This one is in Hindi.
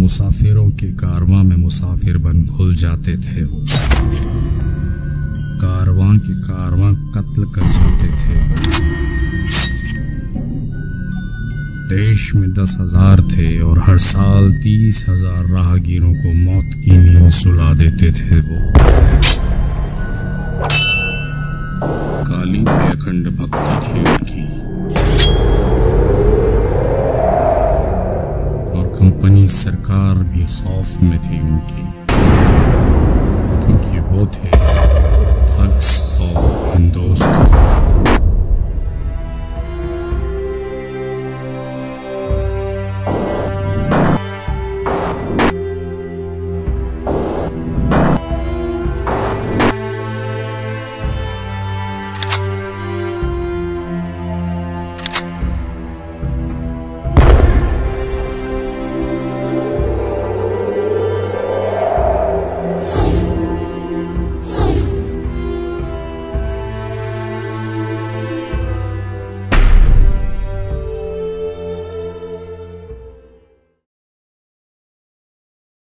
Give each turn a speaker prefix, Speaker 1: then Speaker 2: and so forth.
Speaker 1: मुसाफिरों के कारवां में मुसाफिर बन घुल जाते थे वो। कारवां के कारवां कत्ल कर जाते थे वो। देश में 10,000 थे और हर साल 30,000 राहगीरों को मौत की नींद सुला देते थे वो। काली पे अखंड भक्ति थी उनकी और कंपनी सरकार भी खौफ में थी उनकी, क्योंकि वो थे थग्स और हिंदोस्त।